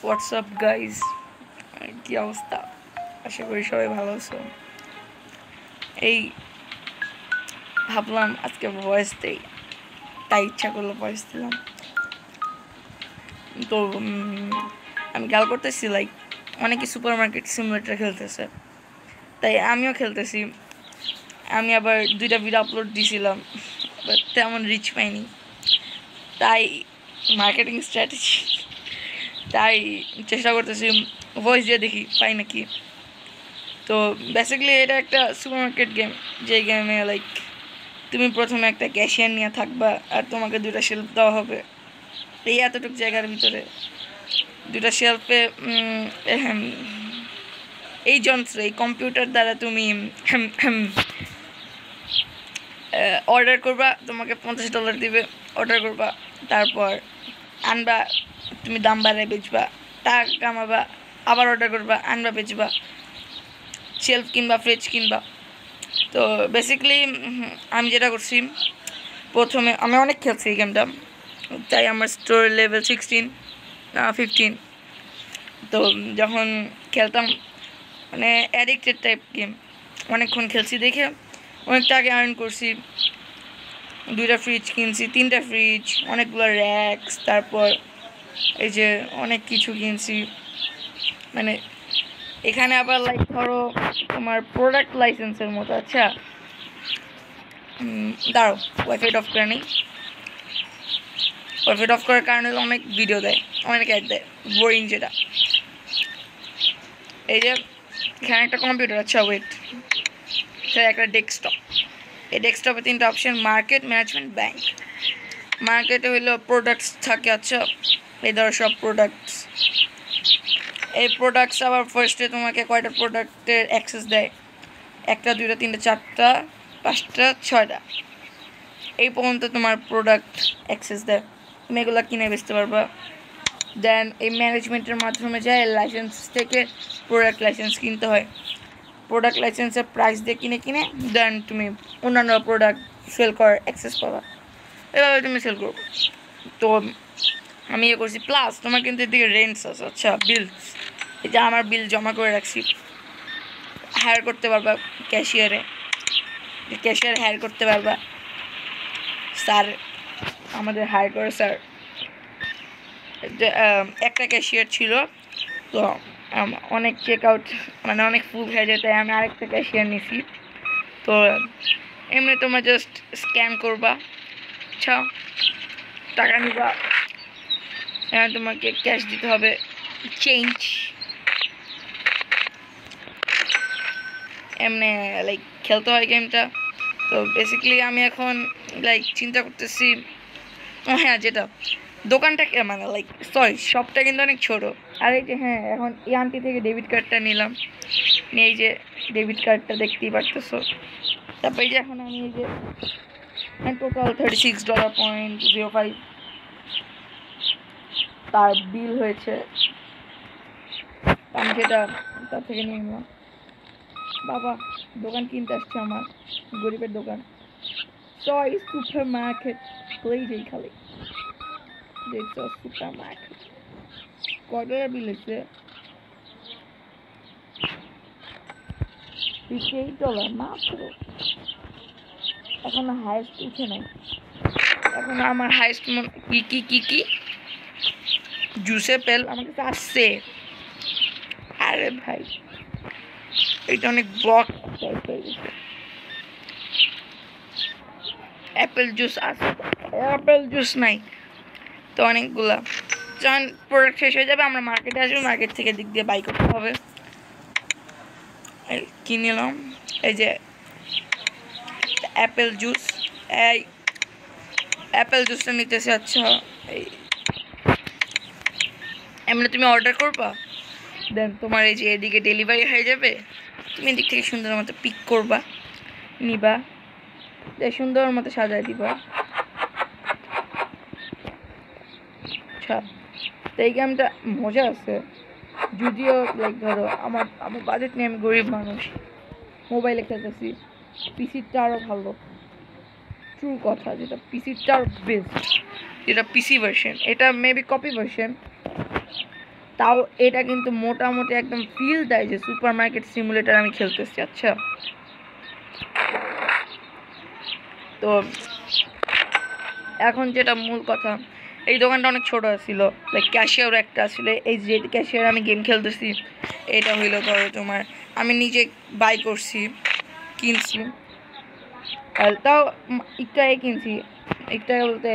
WhatsApp guys, কি অবস্থা? আশা করি সবাই ভালো আছো। এই ভাবলাম আজকে ভয়েস দেই, তাই ইচ্ছা করলো ভয়েস দিলাম। তো আমি খেয়াল করতেছি লাইক অনেকে সুপার মার্কেট সিমুলেটর খেলতেছে, তাই আমিও খেলতেছি। আমি আবার 2টা ভিডিও আপলোড দিয়েছিলাম, বাট তেমন রিচ পাইনি, তাই মার্কেটিং স্ট্র্যাটেজি, তাই চেষ্টা করতেছি ভয়েস দিয়ে দেখি পাই নাকি। তো বেসিক্যালি এটা একটা সুপার মার্কেট গেম, যে গেমে লাইক তুমি প্রথমে একটা ক্যাশিয়ার নিয়ে থাকবা আর তোমাকে 2টা শেলফ দেওয়া হবে। এই এতটুকু জায়গার ভিতরে 2টা শেলফে এই যন্ত্র, এই কম্পিউটার দ্বারা তুমি অর্ডার করবা, তোমাকে $50 দিবে, অর্ডার করবা, তারপর আনবা, তুমি দাম বাড়ায় বেচবা, টাকা কামাবা, আবার অর্ডার করবা, আনবা, বেচবা, শেলফ কিনবা, ফ্রিজ কিনবা। তো বেসিক্যালি আমি যেটা করছি, প্রথমে আমি অনেক খেলছি এই গেমটা, তাই আমার স্টোর লেভেল 15। তো যখন খেলতাম মানে অ্যাডিক্টেড টাইপ গেম, অনেকক্ষণ খেলছি দেখে অনেক টাকা আর্ন করছি। 2টা ফ্রিজ কিনছি, 3টা ফ্রিজ, অনেকগুলো র্যাক্স, তারপর এই যে অনেক কিছু কিনছি। মানে এখানে আবার লাইক ধরো তোমার প্রোডাক্ট লাইসেন্সের মতো। আচ্ছা দাঁড়াও, ওয়াইফাইট অফ করে নিই। ওয়াইফাইট অফ করার কারণে অনেক ভিডিও দেয়, অনেক অ্যাড দেয়, বোরিং যেটা। এই যে এখানে একটা কম্পিউটার, আচ্ছা ওয়েট, একটা ডেস্কটপ। এই ডেস্কটপে 3টা অপশন: মার্কেট, ম্যানেজমেন্ট, ব্যাংক। মার্কেটে হইলো প্রোডাক্টস থাকে, আচ্ছা এই ধরো সব প্রোডাক্টস। এই প্রোডাক্টস আবার ফার্স্টে তোমাকে কয়টা প্রোডাক্টের অ্যাক্সেস দেয়: 1টা 2টা 3টা 4টা 5টা 6টা, এই পর্যন্ত তোমার প্রোডাক্ট অ্যাক্সেস দেয়, তুমি এগুলো কিনে বেচতে পারবা। দেন এই ম্যানেজমেন্টের মাধ্যমে যায় লাইসেন্স থেকে প্রোডাক্ট লাইসেন্স কিনতে হয়, প্রোডাক্ট লাইসেন্সের প্রাইস দিয়ে কিনে দেন তুমি অন্যান্য প্রোডাক্ট সেল করার অ্যাক্সেস পাবা, এভাবে তুমি সেল করবো। তো আমি ইয়ে করছি, প্লাস তোমার কিন্তু এদিকে রেন্টস আছে, আচ্ছা বিলস। এই যে আমার বিল জমা করে রাখছি, হায়ার করতে পারবা ক্যাশিয়ারে, ক্যাশিয়ার হায়ার করতে পারবা। স্যার আমাদের হায়ার করে স্যার, একটা ক্যাশিয়ার ছিল, তো অনেক চেক আউট মানে অনেক ফুল হয়ে যায়, তাই আমি আরেকটা ক্যাশিয়ার নিছি। তো এমনি তোমরা জাস্ট স্ক্যান করবা, আচ্ছা টাকা নিবা, তোমাকে ক্যাশ দিতে হবে, চেঞ্জ। এমনি লাইক খেলতে হয় গেমটা। তো বেসিক্যালি আমি এখন লাইক চিন্তা করতেছি, হ্যাঁ যেটা দোকানটা মানে লাইক সরি শপটা কিন্তু অনেক ছোট। আর এই যে হ্যাঁ, এখন এই আন্টি থেকে ডেবিট কার্ডটা নিলাম, এই যে ডেবিট কার্ডটা দেখতেই পারতেছো। তারপরে এই যে এখন আমি এই যে টোটাল $36.05 তার বিল হয়েছে, আমি সেটা তার থেকে নিয়ে নিলাম। বাবা দোকান কিনতে আসছে, আমার গরিবের দোকান, সরি সুপার মার্কেট হয়েই খালি দেখছো, সুপার মার্কেট। কত বিল হয়েছে? $58 মাত্র। এখন হাইস্ট উঠে নাই, এখন আমার হাইস্ট কি কি কি কি জুসে পেল আমার কাছে আসছে। আরে ভাই এটা অনেক ব্লক অ্যাপেল জুস আছে, অ্যাপেল জুস নাই তো অনেকগুলা। যখন প্রোডাক্ট শেষ হয়ে যাবে আমরা মার্কেটে আসবো, মার্কেট থেকে দিক দিয়ে বাই করতে হবে। কি নিলাম, এই যে অ্যাপেল জুস, এই অ্যাপেল জুসটা নিতেছে। আচ্ছা এই এমনি তুমি অর্ডার করবা, দেন তোমার এই যে এদিকে ডেলিভারি হয়ে যাবে, তুমি এদিক থেকে সুন্দর মতো পিক করবা, নিবা, সুন্দর মতো সাজায় দিবা। আচ্ছা তো এই গেমটা মজা আছে, যদিও লাইক ধরো আমার বাজেট নিয়ে, আমি গরিব মানুষ, মোবাইলে খেলতেছি, পিসিটা আরও ভালো, ট্রু কথা, যেটা পিসিটা আরও বেস্ট, যেটা পিসি ভার্সন, এটা মেবি কপি ভার্সন, তাও এটা কিন্তু মোটামুটি একদম ফিল দেয় যে সুপার মার্কেট সিমুলেটর আমি খেলতেছি। আচ্ছা, তো এখন যেটা মূল কথা, এই দোকানটা অনেক ছোট ছিল, লাইক ক্যাশিয়ার একটা আসলে এই যে ক্যাশিয়ার আমি গেম খেলতেছি এটা হইলো ধরো তোমার আমি নিজে বাই করছি, কিনছি, আর তাও একটা কিনছি, একটা বলতে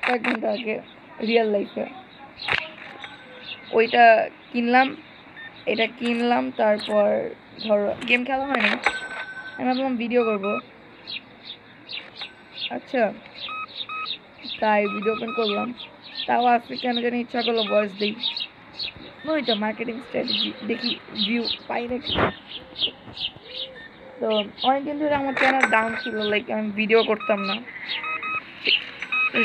কয়েক ঘন্টা আগে রিয়েল লাইফে ওইটা কিনলাম, এটা কিনলাম। তারপর ধরো গেম খেলা হয় না, আমি ভাবলাম ভিডিও করবো। আচ্ছা, তাই ভিডিও ওপেন করলাম, তাও আজকে কেন জানি ইচ্ছা করলো ভয়েস দিই। ওইটা মার্কেটিং স্ট্র্যাটেজি, দেখি ভিউ পাই নাকি। তো অনেকদিন ধরে আমার চ্যানেল ডাউন ছিল, লাইক আমি ভিডিও করতাম না,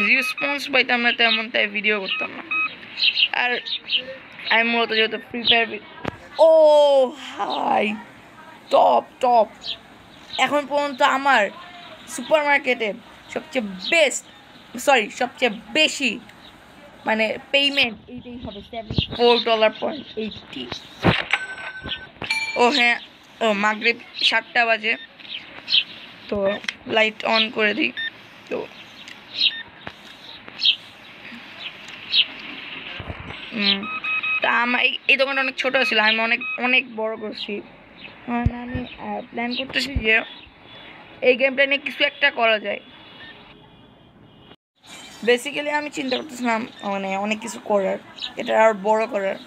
রেসপন্স পাইতাম না তেমন, তাই ভিডিও করতাম না। আর আমি মূলত যেহেতু ফ্রি ফায়ার, ও হাই টপ টপ, এখন পর্যন্ত আমার সুপার মার্কেটে সবচেয়ে বেস্ট, সরি সবচেয়ে বেশি মানে পেমেন্ট এইটাই হবে $74.80। ও হ্যাঁ, ও মাগরিব 7টা বাজে, তো লাইট অন করে দিই। তো তা আমার এই দোকানটা অনেক ছোটো ছিল, আমি অনেক অনেক বড় করছি। মানে আমি প্ল্যান করতেছি যে এই গেমটা নিয়ে কিছু একটা করা যায়। বেসিক্যালি আমি চিন্তা করতেছিলাম মানে অনেক কিছু করার, এটা আর বড় করার।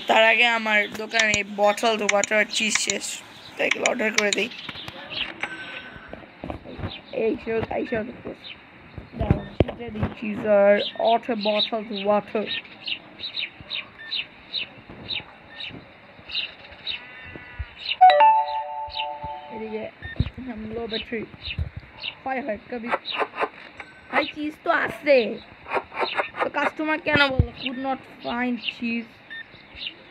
তার আগে আমার দোকানে বটল ওয়াটার চিজ শেষ, তাই এগুলো অর্ডার করে দিই। These are water bottles of water. Low battery हाय हाय कभी भाई चीज तो आसे तो कस्टमर क्या ना बोलो could not find cheese,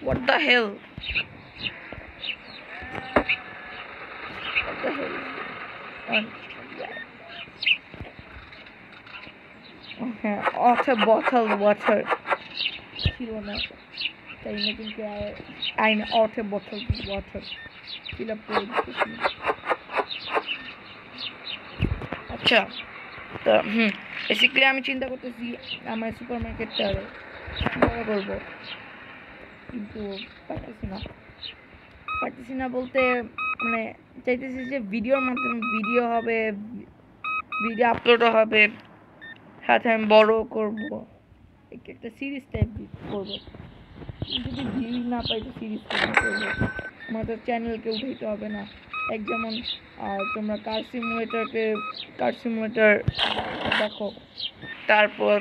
what the hell okay water bottle water ছিল না তাই না, কিন্তু আইন water bottle water fill up করে দিতেছি। আচ্ছা, তো বেসিক্যালি আমি চিন্তা করতেছি আমার সুপার মার্কেটটা বড় করবো, কিন্তু পারতেছি না বলতে মানে চাইতেছি যে ভিডিওর মাধ্যমে ভিডিও হবে, ভিডিও আপলোডও হবে, সাথে আমি বড় করবো, একটা সিরিজ টাইপ করবো। যদি ভিউ না পাই তো সিরিজ করবো, আমাদের চ্যানেলকে উঠাইতে হবে না। এক যেমন তোমরা কার সিমুলেটর দেখো, তারপর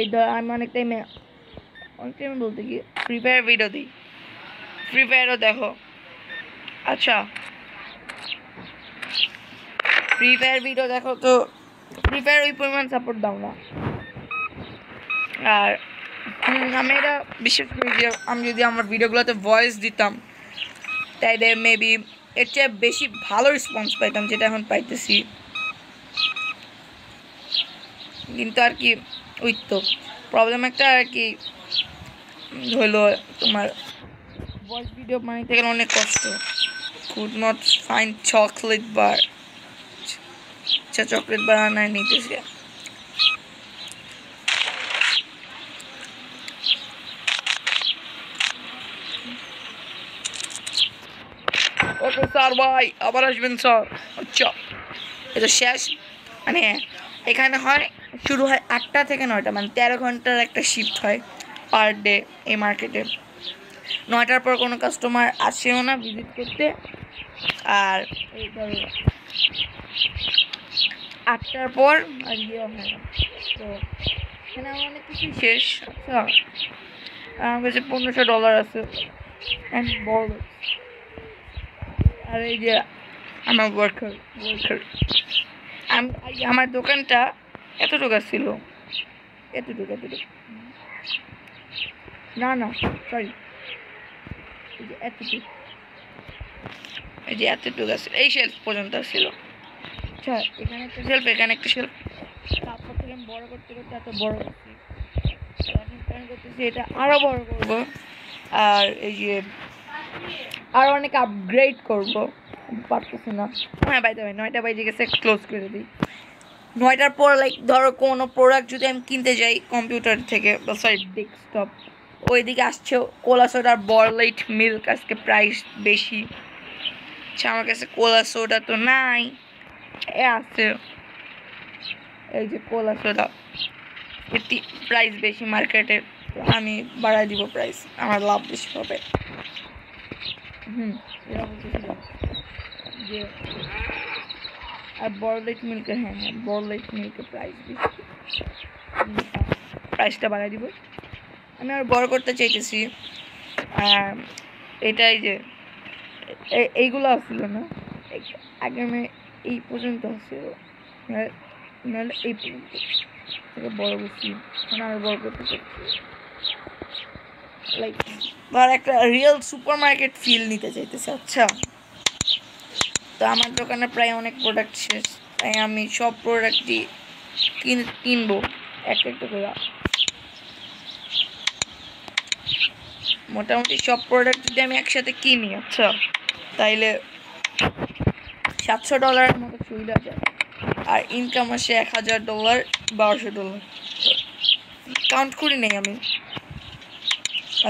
এই আমি অনেক টাইমে বলতে কি ফ্রি ফায়ার ভিডিও দিই, ফ্রি ফায়ারও দেখো। আচ্ছা, ফ্রি ফায়ার ভিডিও দেখো, তো ফ্রি ফায়ার ওই পরিমাণ সাপোর্ট দাও না। আর আমি এটা বিশ্বাস করি যে আমি যদি আমার ভিডিওগুলোতে ভয়েস দিতাম তাইলে মেবি এর চেয়ে বেশি ভালো রেসপন্স পাইতাম, যেটা এখন পাইতেছি। কিন্তু আর কি ওই তো প্রবলেম একটা আর কি হলো, তোমার ভয়েস ভিডিও বানাইতে গেলে অনেক কষ্ট। could not find chocolate bar, আচ্ছা চকলেট বার আনায় নিতেছে। ওকে স্যার ভাই আবার আসবেন স্যার। আচ্ছা, এটা শেষ, মানে এখানে হয় শুরু হয় 8টা থেকে 9টা, মানে 13 ঘন্টার একটা শিফট হয় পার ডে এই মার্কেটে। 9টার পর কোনো কাস্টমার আসেও না ভিজিট করতে, আর এই ধরো 8টার পর আর ইয়ে হয় না। তো এখানে আমার অনেক কিছুই শেষ। আচ্ছা, আমার কাছে $1500 আছে অ্যান্ড বড়। আর এই যে আমার ওয়ার্কার আমার দোকানটা এতটুকু ছিল, এতটুকু না সরি, এই যে এতটুকু ছিল, এই শেলফ পর্যন্ত ছিল। আচ্ছা, এখানে একটা শেলফ, এখানে একটা শেলফ, তারপর থেকে আমি বড় করতে এত বড় করছি। এখন প্ল্যান করতেছি এটা আরও বড় করবো, আর এই যে আরও অনেক আপগ্রেড করবো, পারতেছি না। হ্যাঁ বাই দ্য ওয়ে 9টা বাজে গেছে, ক্লোজ করে দিই। 9টার পর লাইক ধরো কোনো প্রোডাক্ট যদি আমি কিনতে যাই কম্পিউটার থেকে বা সরি ডেস্কটপ, ওইদিকে আসছে কোলা সোডার বরলাইট মিল্ক, আজকে প্রাইস বেশি। আচ্ছা আমার কাছে কোলা সোডা তো নাই, এ আছে এই যে কোলা সোডা, এটি প্রাইস বেশি মার্কেটে, আমি বাড়াই দিব প্রাইস, আমার লাভ বেশি হবে। এরকম যে আর বরলাইট মিল্কের, হ্যাঁ বরলাইট মিল্কের প্রাইস বেশি, প্রাইসটা বাড়াই দিব। আমি আর বড় করতে চাইতেছি। এটাই যে এইগুলো আসছিল না আগে, আমি এই পর্যন্ত আসছিল, নাহলে এই পর্যন্ত বড় করছি, মানে আর বড় করতে চাইছি। লাইক ধর একটা রিয়েল সুপার মার্কেট ফিল নিতে চাইতেছে। আচ্ছা তো আমার দোকানে প্রায় অনেক প্রোডাক্ট শেষ, তাই আমি সব প্রোডাক্টই কিনবো একটা একটা করে। মোটামুটি সব প্রোডাক্ট যদি আমি একসাথে কিনি, আচ্ছা তাইলে $700 মতো চলে যায়, আর ইনকাম আসে $1000, $1200 কাউন্ট করি নেই আমি।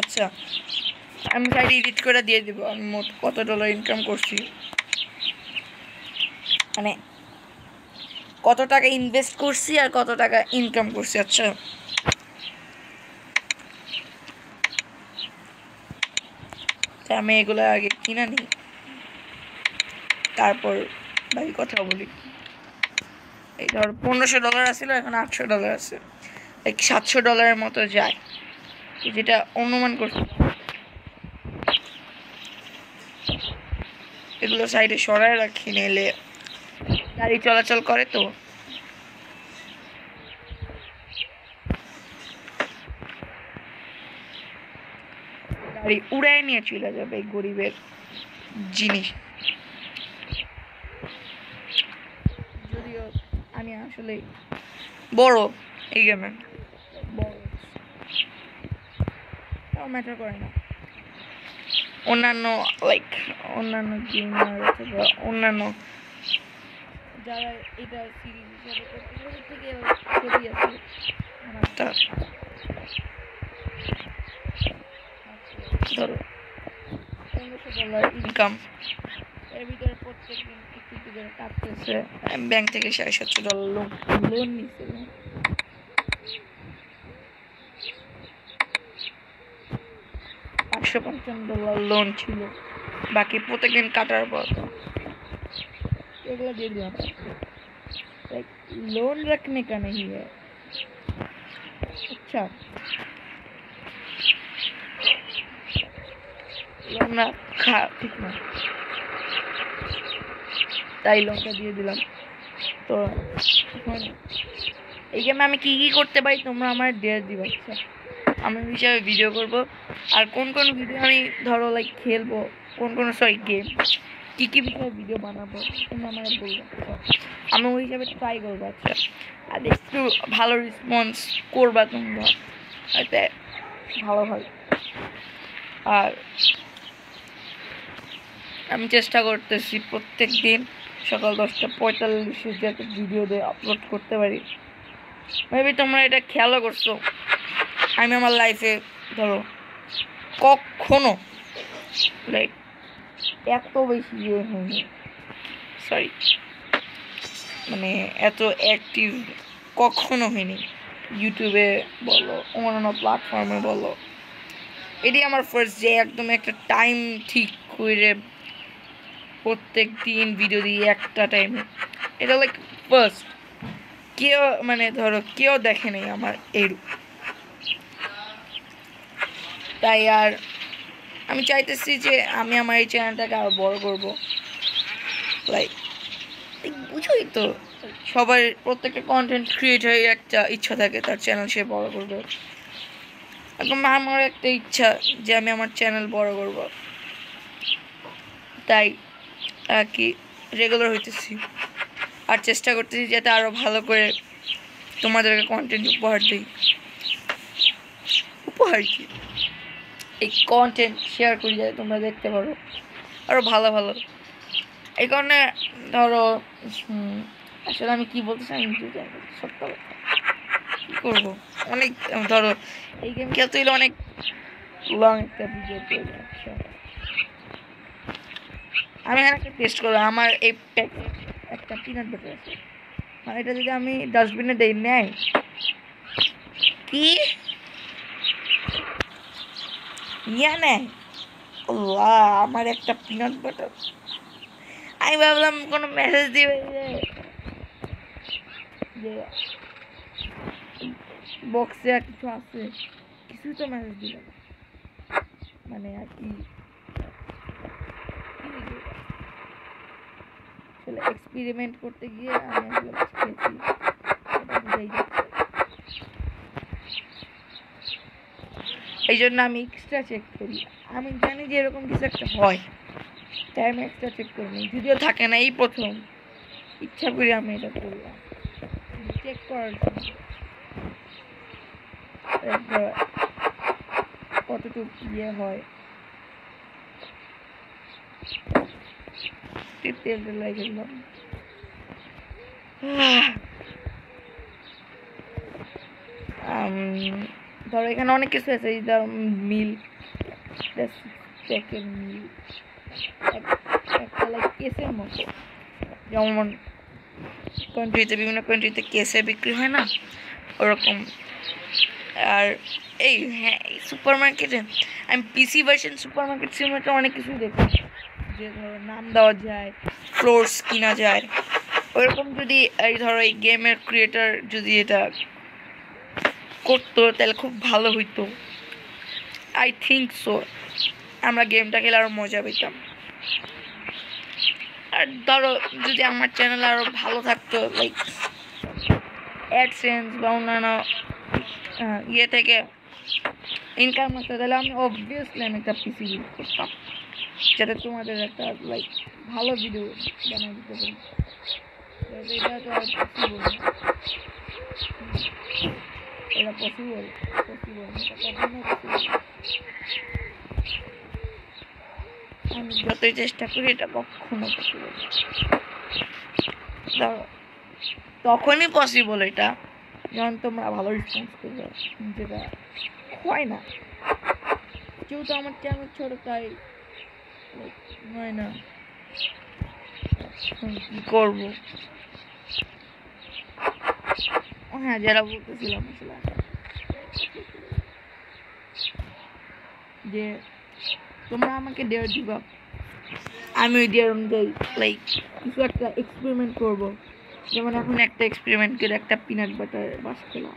আচ্ছা আমি সাইডে এডিট করে দিয়ে দেবো আমি মোট কত ডলার ইনকাম করছি, মানে কত টাকা ইনভেস্ট করছি আর কত টাকা ইনকাম করছি। আচ্ছা আমি এগুলো আগে কিনা নিই, তারপর বাকি কথা বলি। এই ধর $1500 আসছিল, এখন $800 আছে, লাইক $700 মতো যায়, যেটা অনুমান করছি। এগুলো সাইডে সরাই রাখি, নিলে গাড়ি চলাচল করে তো। গাড়ি উড়াই নিয়ে চলে যাবে এই গরিবের জিনিস। যদিও আমি আসলে বড় এই গেমে, বড় তাও ম্যাটার করে না। অন্যান্য লাইক অন্যান্য গেমার অথবা অন্যান্য যারা এটা সিরিজ হিসাবে করতে থেকে ছবি আছে আমারটা ধরো $1500 ইনকাম, এর ভিতরে প্রত্যেক দিন একটু একটু করে কাটতেছে। ব্যাংক থেকে $750 লোন নিচ্ছে, $555 লোন ছিল, বাকি প্রত্যেকদিন কাটার পর एगला दे दिया लाइक लोन रखने का नहीं है। अच्छा लोन ना खा ठीक ना তাই লোনটা দিয়ে দিলাম। তো এই গেমে আমি কি কি করতে পারি তোমরা আমার ডেয়ার দিবা। আচ্ছা আমি হিসাবে ভিডিও করব, আর কোন কোন ভিডিও আমি ধরো লাইক খেলবো, কোন কোন সরি গেম কি কি বিষয়ে ভিডিও বানাবো তোমরা আমার বলবো, আমি ওই হিসাবে ট্রাই করবো। আচ্ছা আর একটু ভালো রেসপন্স করবা তোমরা, এতে ভালো হয়। আর আমি চেষ্টা করতেছি প্রত্যেক দিন সকাল 10:45 যাতে ভিডিও দিয়ে আপলোড করতে পারি। মেবি তোমরা এটা খেয়ালও করছো, আমি আমার লাইফে ধরো কখনো লাইক এত বেশি ইয়ে হয়নি, সরি মানে এত অ্যাক্টিভ কখনো হয়নি, ইউটিউবে বলো অন্যান্য প্ল্যাটফর্মে বলো। এটি আমার ফার্স্ট যে একদম একটা টাইম ঠিক করে প্রত্যেক দিন ভিডিও দিই একটা টাইমে, এটা লাইক ফার্স্ট। কেউ মানে ধরো কেউ দেখে নেই আমার এইরূপ, তাই আর আমি চাইতেছি যে আমি আমার এই চ্যানেলটাকে আরও বড় করবো। লাইক বুঝোই তো সবার প্রত্যেকটা কন্টেন্ট ক্রিয়েটারের একটা ইচ্ছা থাকে তার চ্যানেল সে বড় করবে, এখন আমার একটা ইচ্ছা যে আমি আমার চ্যানেল বড় করব, তাই আর কি রেগুলার হইতেছি আর চেষ্টা করতেছি যাতে আরও ভালো করে তোমাদেরকে কন্টেন্ট উপহার দিই। আর কি এই কন্টেন্ট শেয়ার করি যাতে তোমরা দেখতে পারো আরও ভালো ভালো। এই কারণে ধরো আসলে আমি কী বলতে চাই সত্য কী করবো, অনেক ধরো এই গেম খেলতে হলে অনেক লং একটা ভিডিও তৈরি। আচ্ছা আমি এখানে একটা টেস্ট করবো। আমার এই প্যাকে একটা পিনাট বাটার আছে, মানে এটা যদি আমি ডাস্টবিনে দেই নেয় কি নিয়ে নেয় আমার একটা পিনাট বাটার। আমি ভাবলাম কোনো মেসেজ দিবে যে বক্সে আর কিছু আছে, কিছুই তো মেসেজ দিল না, মানে আর কি এক্সপেরিমেন্ট করতে গিয়ে আমি আসলে খেয়েছি, এই জন্য আমি এক্সট্রা চেক করি। আমি জানি যে এরকম কিছু একটা হয়, তাই আমি এক্সট্রা চেক করি নি, যদিও থাকে না, এই প্রথম ইচ্ছা করি আমি এটা করলাম চেক করার জন্য কতটুকু ইয়ে হয়। তেলটা লাগে গেলাম, ধরো এখানে অনেক কিছু আছে, এই ধর মিল্ক মিল্ক একটা লাইক কেসের মতো, যেমন কান্ট্রিতে বিভিন্ন কান্ট্রিতে কেসে বিক্রি হয় না ওরকম। আর এই হ্যাঁ এই সুপার মার্কেটে আমি পিসি ভার্সন সুপার মার্কেট সিনেমাটা অনেক কিছু দেখি, যে ধরো নাম দেওয়া যায়, ফ্লোরস কিনা যায়, ওরকম যদি এই ধরো এই গেমের ক্রিয়েটার যদি এটা করতো তাহলে খুব ভালো হইতো। আই থিঙ্ক সো, আমরা গেমটা খেলে আরও মজা পেতাম। আর ধরো যদি আমার চ্যানেল আরও ভালো থাকতো, লাইক অ্যাডসেন্স বা অন্যান্য ইয়ে থেকে ইনকাম হতো, তাহলে আমি অবভিয়াসলি আমি একটা পিসি ইউজ করতাম, যাতে তোমাদের একটা লাইক ভালো ভিডিও বানিয়ে দিতে পারি। এটা তো আর পসিবল না, এটা পসিবল আমি যতই চেষ্টা করি এটা কখনো পসিবল না। তখনই পসিবল এটা যখন তোমরা ভালো রেসপন্স করবে, যেটা হয় না, যেহেতু আমার চ্যানেল ছোট তাই হয় না। কি করবো, হ্যাঁ যারা বলতেছিলাম যে তোমরা আমাকে ডেয়ার দিবা, আমি ওই ডেয়ার অনুযায়ী লাইক কিছু একটা এক্সপেরিমেন্ট করবো। যেমন এখন একটা এক্সপেরিমেন্ট করে একটা পিনাট বাটার বাস খেলাম,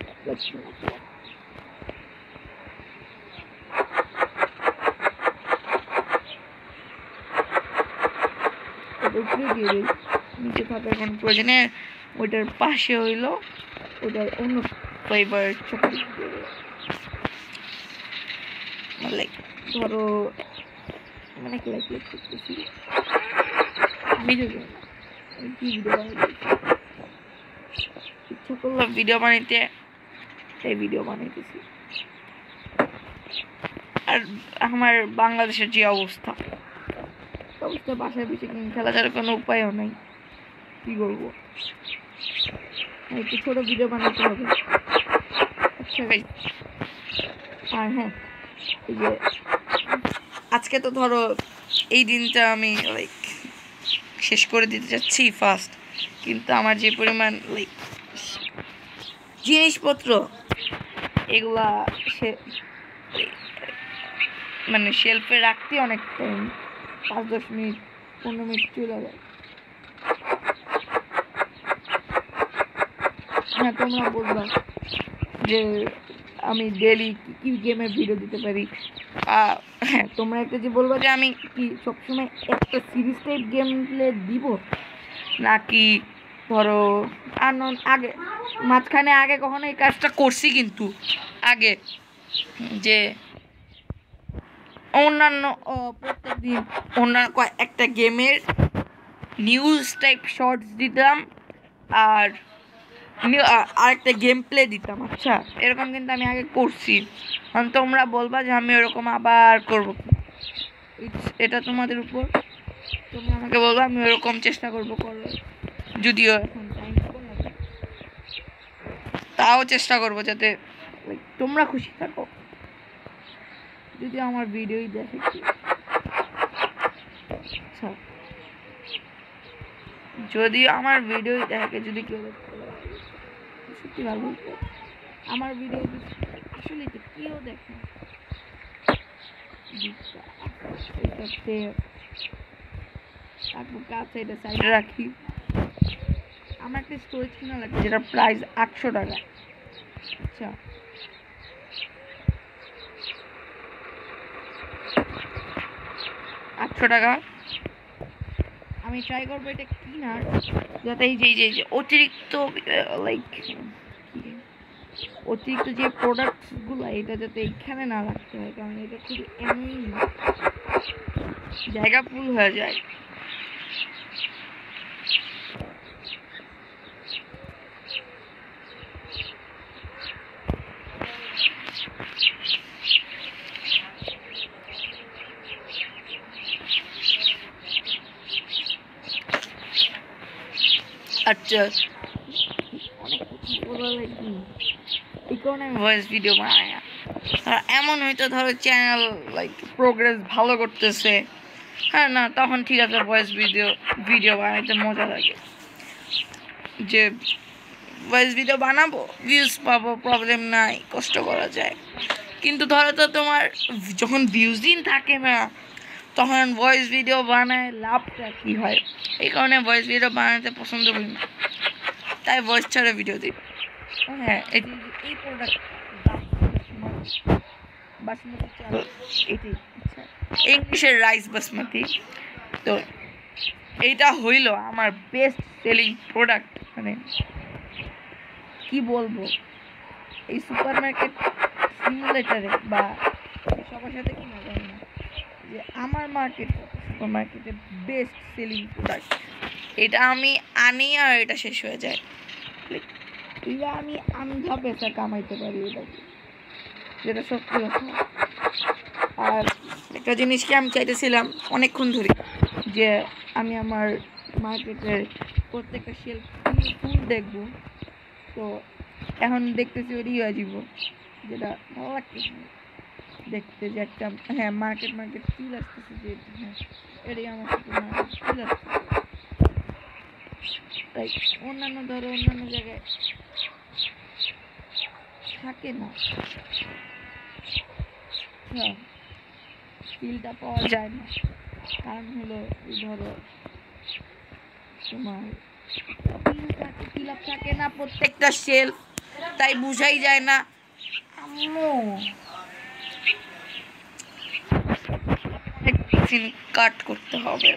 নিচে থাকার কোনো প্রয়োজনে ওইটার পাশে হইলো ওটার অন্য ফ্লেভার চকলেট লাইক ধরো মানে কি লাইক করতেছি ভিডিও কি ভিডিও বানাইতে ইচ্ছা করলো ভিডিও বানাইতে, সেই ভিডিও বানাইতেছি। আর আমার বাংলাদেশের যে অবস্থা বাসায় বেশি খেলা ছাড়া কোনো উপায়ও নাই, কি করবো, একটু ছোট ভিডিও বানাতে হবে। আচ্ছা ভাই, আর হ্যাঁ এই যে আজকে তো ধরো এই দিনটা আমি লাইক শেষ করে দিতে চাচ্ছি ফার্স্ট, কিন্তু আমার যে পরিমাণ লাইক জিনিসপত্র এগুলা মানে শেলফে রাখতে অনেক টাইম, 5-10 মিনিট 15 মিনিট চলে যায়। হ্যাঁ তোমরা বলবা যে আমি ডেলি কি গেমের ভিডিও দিতে পারি। হ্যাঁ তোমরা একটা যে বলবা যে আমি কি সবসময় একটা সিরিজ টাইপ গেম প্লে দিব, নাকি ধরো আগে মাঝখানে আগে কখনো এই কাজটা করছি, কিন্তু আগে যে অন্যান্য প্রত্যেক দিন অন্যান্য একটা গেমের নিউজ টাইপ শর্টস দিতাম, আর আরেকটা গেম প্লে দিতাম। আচ্ছা, এরকম কিন্তু আমি আগে করছি। তোমরা বলবা যে আমি এরকম আবার করবো, এটা তোমাদের উপর। তোমরা আমাকে বলবা, আমি ওরকম চেষ্টা করবো করার। যদিও এখন টাইম কমে যায়, তাও চেষ্টা করবো যাতে তোমরা খুশি থাকো। যদি আমার ভিডিওই দেখে আচ্ছা, যদি আমার ভিডিওই দেখে, যদি কেউ সত্যি ভালো, আমার ভিডিও আসলে তো কেউ দেখে এটাতে কাছে এটা সাইডে রাখি। আমার একটা স্টোরেজ কিনা লাগবে যেটা প্রাইস 800 টাকা। আচ্ছা, 800 টাকা। আমি ট্রাই করবো এটা কিনার, যাতে এই যে অতিরিক্ত অতিরিক্ত যে প্রোডাক্টসগুলো, এটা যাতে এখানে না রাখতে হয়, কারণ এটা খুবই অ্যানোয়িং, জায়গা ফুল হয়ে যায়। আচ্ছা, অনেক এই কারণে আমি ভয়েস ভিডিও বানাই না। এমন হয়তো ধরো চ্যানেল প্রোগ্রেস ভালো করতেছে, হ্যাঁ না, তখন ঠিক আছে, ভয়েস ভিডিও বানাইতে মজা লাগে, যে ভয়েস ভিডিও বানাবো, ভিউজ পাবো, প্রবলেম নাই, কষ্ট করা যায়। কিন্তু ধরো তো তোমার যখন ভিউজই থাকে না, তখন ভয়েস ভিডিও বানায় লাভটা কী হয়? এই কারণে ভয়েস ভিডিও বানাতে পছন্দ করি না, তাই ভয়েস ছাড়া ভিডিও দিই। হ্যাঁ, এই প্রোডাক্ট বাসমতি চাল, এটি ইংলিশের রাইস বাসমতি। তো এইটা হইল আমার বেস্ট সেলিং প্রোডাক্ট। মানে কি বলবো, এই সুপার মার্কেট সিমুলেটারে বা সবার সাথে কি না জানি না, যে আমার সুপার মার্কেটের বেস্ট সেলিং প্রোডাক্ট। এটা আমি আনি আর এটা শেষ হয়ে যায়। আমি আন্ধা পেশা কামাইতে পারি এটা, যেটা সত্যি কথা। আর একটা জিনিসকে আমি চাইতেছিলাম অনেকক্ষণ ধরে, যে আমি আমার মার্কেটের প্রত্যেকটা শেলফ ফুল দেখব। তো এখন দেখতেছি ওই হয়ে যাব, যেটা ভালো লাগতেছে দেখতে, যে একটা হ্যাঁ মার্কেট ফিল আসতেছে, যে হ্যাঁ এটাই আমার মার্কেট ফিল আসতেছে। তাই অন্যান্য জায়গায় থাকে না, হ্যাঁ ফিলটা পাওয়া যায় না। কারণ হলো ধরো তোমার ফিল আপ থাকে না প্রত্যেকটা শেলফ, তাই বুঝাই যায় না। কাট করতে হবে,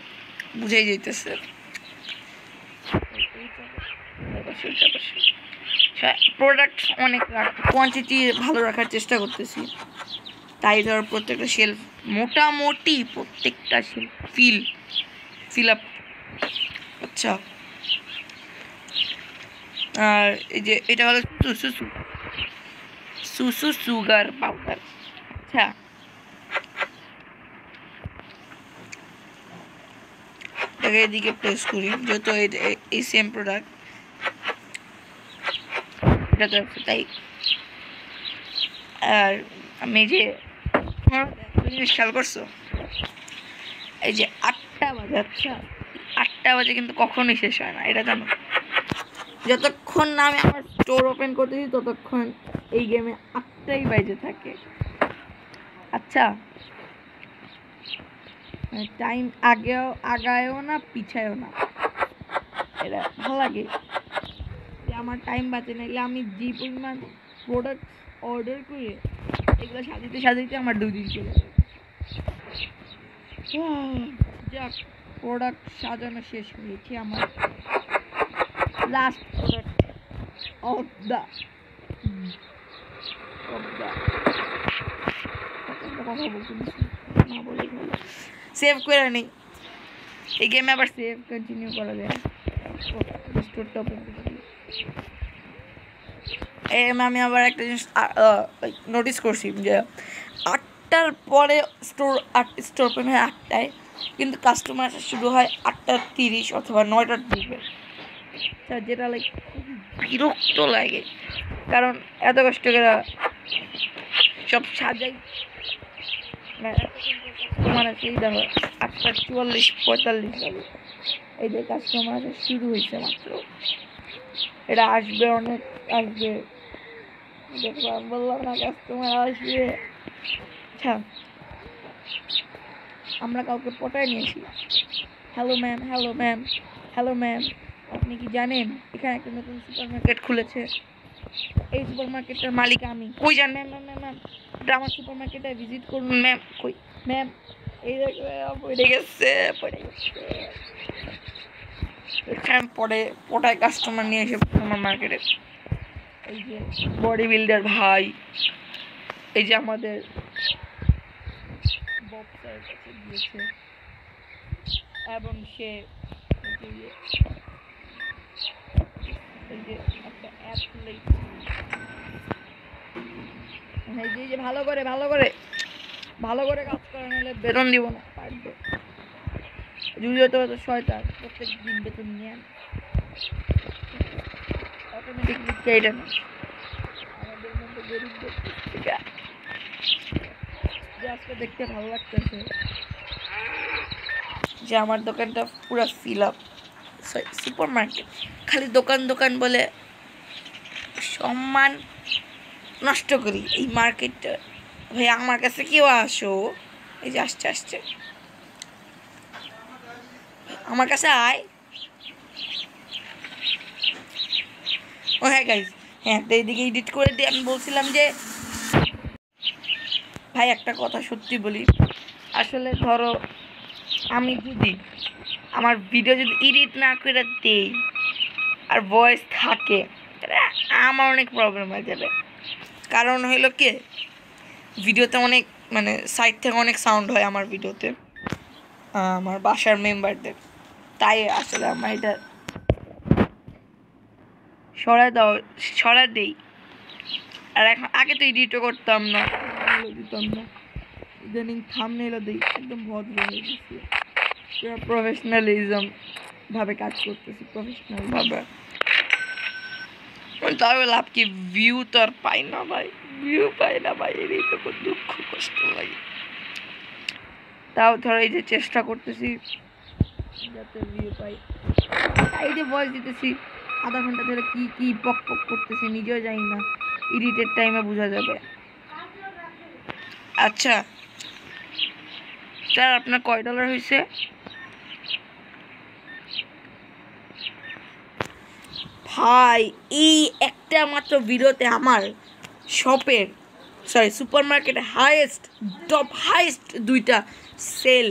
বুঝাই যাইতেছে। প্রোডাক্ট অনেক কোয়ান্টিটি ভালো রাখার চেষ্টা করতেছি, তাই ধর প্রত্যেকটা শেলফ মোটামুটি প্রত্যেকটা শেলফ ফিল আপ। আচ্ছা, আর এই যে এটা হলো সুসু সুগার পাউডার। আচ্ছা, এটাকে এদিকে প্রেস করি, যেহেতু এই সেম প্রোডাক্ট এটা তো, তাই। আর আমি যে জিনিস খেয়াল করছো, এই যে 8টা বাজে, আচ্ছা 8টা বাজে কিন্তু কখনোই শেষ হয় না, এটা জানো? যতক্ষণ না আমি আমার স্টোর ওপেন করতেছি ততক্ষণ এই গেমে 8টাই বাজে থাকে। আচ্ছা, টাইম আগায়ও না পিছায়ও না, এটা ভালো লাগে যে আমার টাইম বাঁচে। নাইলে আমি যে পরিমাণ প্রোডাক্ট অর্ডার করে এগুলো সাজাইতে আমার 2 দিন চলে যাবে। যাক, প্রোডাক্ট সাজানো শেষ হয়েছে আমার। লাস্ট প্রোডাক্ট অফ দ্য কথা বলতে না বলে সেভ করে নেই। এই গেমে আবার সেভ কন্টিনিউ করা যায়। স্টোরটা ওপেন করে দিই। আমি আবার একটা জিনিস নোটিস করছি যে 8টার পরে স্টোর ওপেন হয় 8টায়, কিন্তু কাস্টমার আসা শুরু হয় 8:30 অথবা 9টার দিকে, যেটা লাইক বিরক্ত লাগে। কারণ এত কষ্ট করে সব সাজাই, কাস্টমার আসে এই দেখো 8:44-45 হবে, এই যে কাস্টমার আসা শুরু হয়েছে মাত্র। এটা আসবে, অনেক আসবে, দেখলাম বললাম না কাস্টমার আসবে। আচ্ছা, আমরা কাউকে পটায় নিয়েছি। Hello ma'am, hello ma'am, hello ma'am, আপনি কি জানেন এখানে একটা নতুন সুপার মার্কেট খুলেছে? এই সুপার মার্কেটের মালিক আমি। কই যান ম্যাম? ম্যাম ম্যাম ম্যাম, এটা আমার সুপার মার্কেটে ভিজিট করুন ম্যাম। কই ম্যাম? এই পড়ে গেছে, পড়ে গেছে। এখানে পটায় কাস্টমার নিয়ে এসে সুপার মার্কেটে। এই যে বডি বিল্ডার ভাই, এই যে আমাদের বক্সার কাছে গিয়েছে এবং সে একটা অ্যাথলেট, এই যে ভালো করে কাজ করে, নাহলে বেতন দিব না, পারবে জুজো তো শয়তান, প্রত্যেক দিন বেতন নিয়ে অটোমেটিকলি কেটে না। আমাদের মধ্যে গরিবদের থেকে যে আজকে দেখতে ভালো লাগতেছে যে আমার দোকানটা পুরো ফিল আপ। সুপার মার্কেট খালি দোকান বলে সম্মান নষ্ট করি এই মার্কেটটা। ভাই আমার কাছে কেউ আসো, এই যে আসছে আমার কাছে আয়। ও হ্যাঁ গাইজ, হ্যাঁ তো এইদিকে এডিট করে দিয়ে আমি বলছিলাম যে ভাই একটা কথা সত্যি বলি, আসলে ধরো আমি যদি আমার ভিডিও যদি এডিট না করে দেই আর ভয়েস থাকে, আমার অনেক প্রবলেম হয়ে যাবে। কারণ হইলো কি, ভিডিওতে অনেক মানে সাইড থেকে অনেক সাউন্ড হয় আমার ভিডিওতে, আমার বাসার মেম্বারদের, তাই আসলে আমার এটা সরাই দেই। আর এখন আগে তো এডিটও করতাম না, দিতাম না, ইদানিং থাম্বনেইলও দিই, একদম ভদ্র হয়ে গেছি, প্রফেশনালিজম ভাবে কাজ করতেছি, প্রফেশনাল ভাবে। তবে লাভ কি, ভিউ তো আর পাই না ভাই, এরই তো দুঃখ কষ্ট লাগে। তাও ধরো এই যে চেষ্টা করতেছি যাতে ভিউ পাই, এই যে ভয়েস দিতেছি আধা ঘন্টা ধরে কি পক করতেছি নিজেও জানি না, এডিটের টাইমে বোঝা যাবে। আচ্ছা স্যার, আপনার কয় ডলার হয়েছে? ভাই এই একটা মাত্র ভিডিওতে আমার শপের সুপার মার্কেটে টপ হাইয়েস্ট 2টা সেল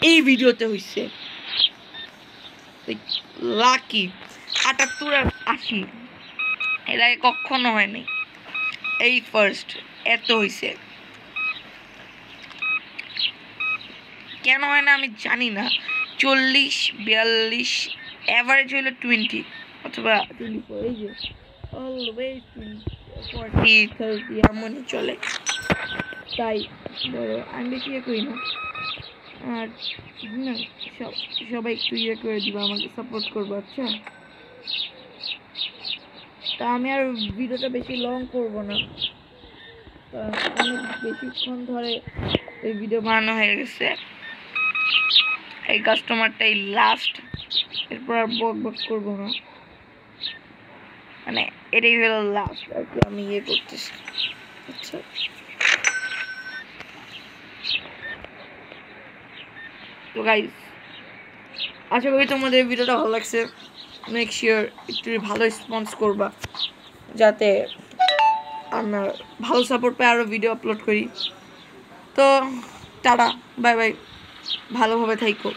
এই ভিডিওতে হয়েছে। লাকি 78 আর 80, এর আগে কখনো হয়নি, এই ফার্স্ট এত হয়েছে। কেন হয় না আমি জানি না। 40-42 অ্যাভারেজ হইলো 20 অথবা 24, এই যে অলওয়েজ 40-30 এমনই চলে। তাই ধরো আমি বেশি করি না, আর না সবাই একটু করে দিবা, আমাকে সাপোর্ট করবো। আচ্ছা, তা আমি আর ভিডিওটা বেশি লং করবো না, অনেক বেশিক্ষণ ধরে এই ভিডিও বানানো হয়ে গেছে। এই কাস্টমারটাই লাস্ট, এরপর আর বক করবো না, মানে এটাই হলো লাস্ট আর কি আমি করতেছি। আচ্ছা, তো গাইস আশা করি তোমাদের ভিডিওটা ভালো লাগছে। মেক শিওর একটু ভালো রেসপন্স করবা, যাতে আমরা ভালো সাপোর্ট পাই, আরও ভিডিও আপলোড করি। তো টাটা, বাই বাই, ভালোভাবে থাকো।